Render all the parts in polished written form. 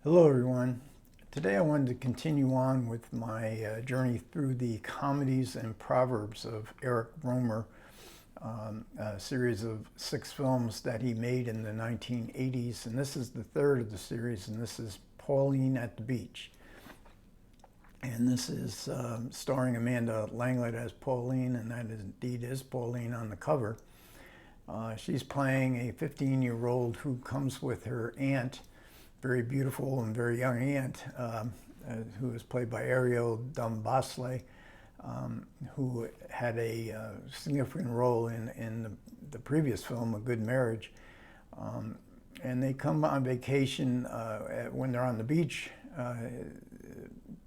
Hello everyone. Today I wanted to continue on with my journey through the Comedies and Proverbs of Eric Rohmer, a series of 6 films that he made in the 1980s. And this is the third of the series, and this is Pauline at the Beach. And this is starring Amanda Langlet as Pauline, and that indeed is Pauline on the cover. She's playing a 15-year-old who comes with her aunt, very beautiful and very young aunt, who is played by Ariel Dombasle, who had a significant role in the previous film, A Good Marriage. And they come on vacation when they're on the beach.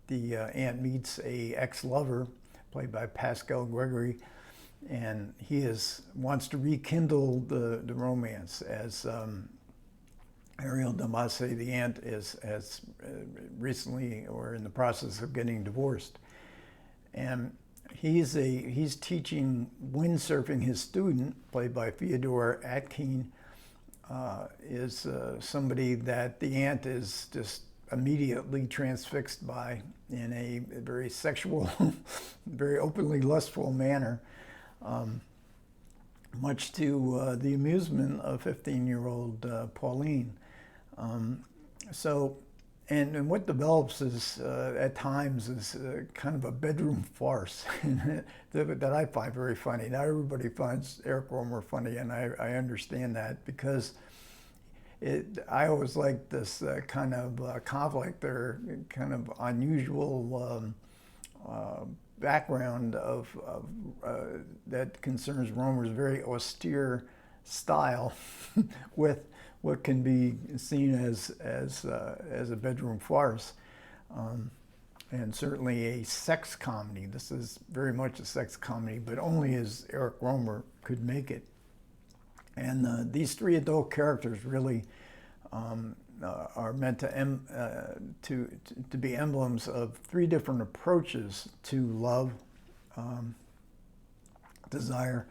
The aunt meets a ex-lover, played by Pascal Gregory, and he wants to rekindle the romance as Ariel Dombasle, the aunt, has recently or in the process of getting divorced, and he's teaching windsurfing. His student, played by Theodore Atkin, is somebody that the aunt is just immediately transfixed by in a very sexual, very openly lustful manner, much to the amusement of 15-year-old Pauline. And what develops is at times is kind of a bedroom farce that I find very funny. Not everybody finds Eric Rohmer funny, and I understand that, because I always like this kind of conflict or kind of unusual background of that concerns Rohmer's very austere style with what can be seen as a bedroom farce, and certainly a sex comedy. This is very much a sex comedy, but only as Eric Rohmer could make it. And these 3 adult characters really are meant to be emblems of 3 different approaches to love, desire.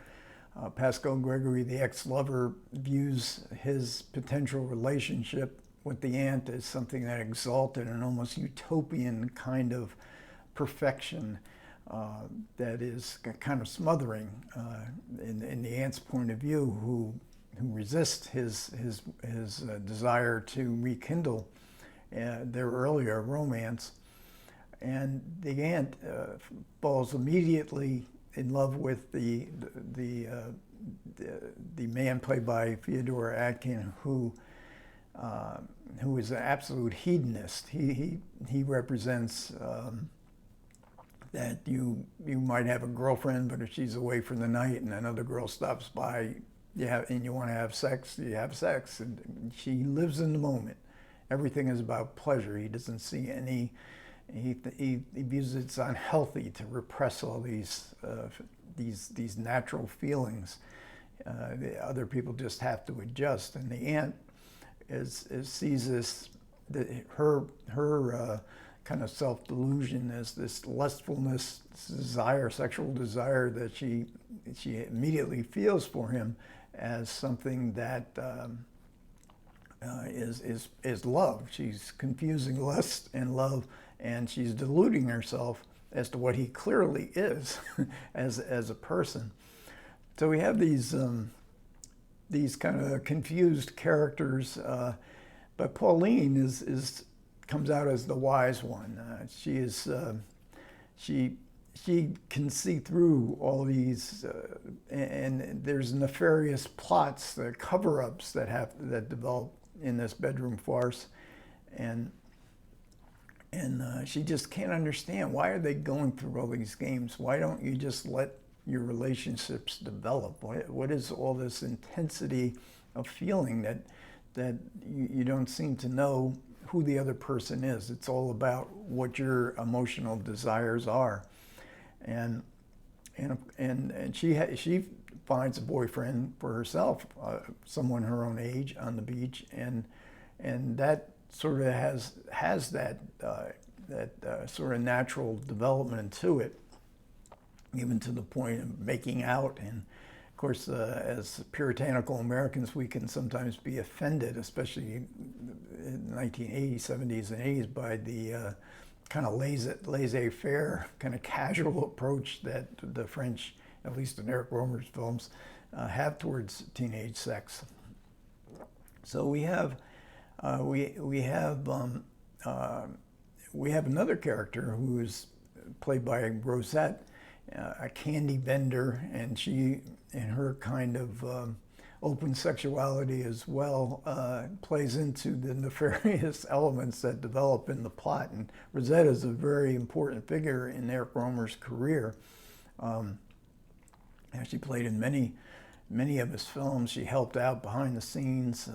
Pascal Gregory, the ex-lover, views his potential relationship with the aunt as something that exalted an almost utopian kind of perfection that is kind of smothering in the aunt's point of view, who resists his desire to rekindle their earlier romance. And the aunt falls immediately in love with the man played by Theodore Atkin, who is an absolute hedonist. He represents that you might have a girlfriend, but if she's away for the night and another girl stops by, and you want to have sex, you have sex. And she lives in the moment. Everything is about pleasure. He doesn't see any. He views it's unhealthy to repress all these natural feelings. The other people just have to adjust, and the aunt sees this, her kind of self-delusion as this lustfulness, this desire, sexual desire that she immediately feels for him as something that is love. She's confusing lust and love, and she's deluding herself as to what he clearly is as a person. So we have these kind of confused characters, but Pauline comes out as the wise one. She can see through all these, and there's nefarious plots, the cover-ups that develop in this bedroom farce, and she just can't understand, why are they going through all these games? Why don't you just let your relationships develop? What is all this intensity of feeling that you don't seem to know who the other person is? It's all about what your emotional desires are, and she finds a boyfriend for herself, someone her own age, on the beach, and that sort of has that sort of natural development to it, even to the point of making out Of course, as puritanical Americans, we can sometimes be offended, especially in 1980s, 70s, and 80s, by the kind of laissez-faire, kind of casual approach that the French, at least in Eric Rohmer's films, have towards teenage sex. So we have another character who is played by Rosetta, a candy vendor, and she, in her kind of open sexuality as well, plays into the nefarious elements that develop in the plot. And Rosetta is a very important figure in Eric Rohmer's career. She played in many of his films. She helped out behind the scenes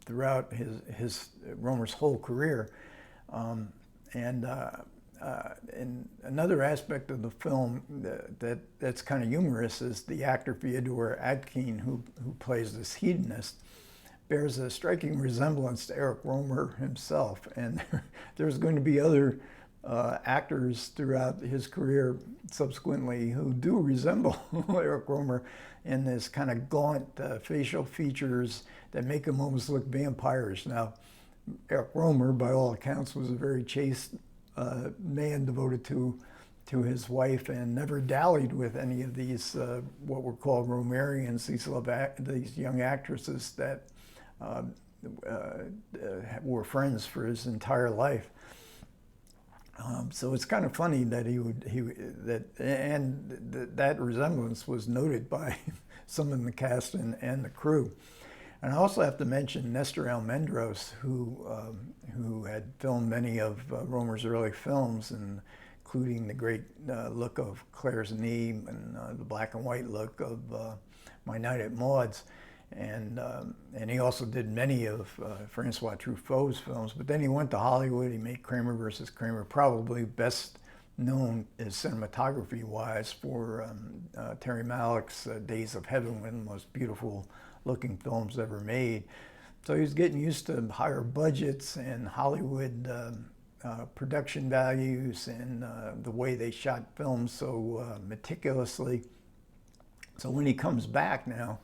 throughout Rohmer's whole career. And another aspect of the film that's kind of humorous is the actor Fyodor Adkin, who plays this hedonist, bears a striking resemblance to Eric Rohmer himself. And there's going to be other actors throughout his career subsequently who do resemble Eric Rohmer in this kind of gaunt facial features that make him almost look vampirish. Now, Eric Rohmer, by all accounts, was a very chaste man devoted to his wife and never dallied with any of these what were called Rohmerians, these young actresses that were friends for his entire life. So it's kind of funny that that resemblance was noted by some in the cast and the crew. And I also have to mention Nestor Almendros, who had filmed many of Rohmer's early films, including the great look of Claire's Knee and the black and white look of My Night at Maud's. And he also did many of Francois Truffaut's films. But then he went to Hollywood. He made Kramer versus Kramer, probably best known as cinematography-wise for Terry Malick's Days of Heaven, one of the most beautiful looking films ever made. So he was getting used to higher budgets and Hollywood production values and the way they shot films so meticulously. So when he comes back now,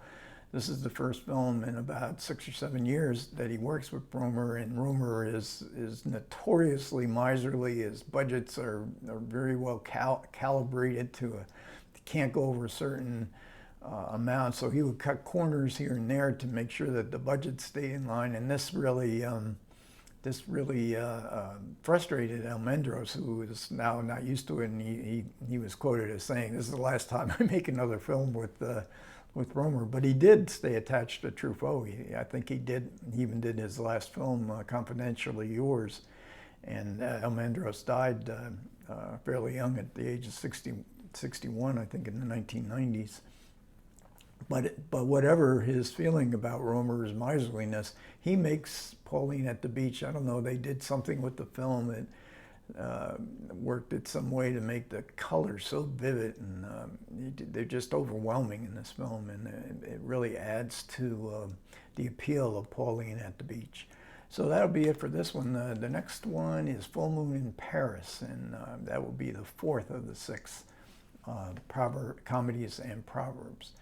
this is the first film in about 6 or 7 years that he works with Rohmer, and Rohmer is notoriously miserly. His budgets are very well calibrated to can't go over a certain amount, so he would cut corners here and there to make sure that the budget stayed in line. And this really frustrated Almendros, who is now not used to it, and he was quoted as saying, "This is the last time I make another film with Rohmer." But he did stay attached to Truffaut. I think he even did his last film, Confidentially Yours. And Almendros died fairly young at the age of 61, I think, in the 1990s. But whatever his feeling about Rohmer's miserliness, he makes Pauline at the Beach. I don't know, they did something with the film that worked it some way to make the colors so vivid, and they're just overwhelming in this film, and it really adds to the appeal of Pauline at the Beach. So that'll be it for this one. The next one is Full Moon in Paris, and that will be the fourth of the 6 Comedies and Proverbs.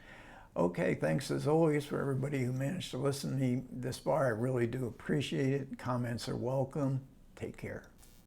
Okay, thanks as always for everybody who managed to listen to me this far. I really do appreciate it. Comments are welcome. Take care.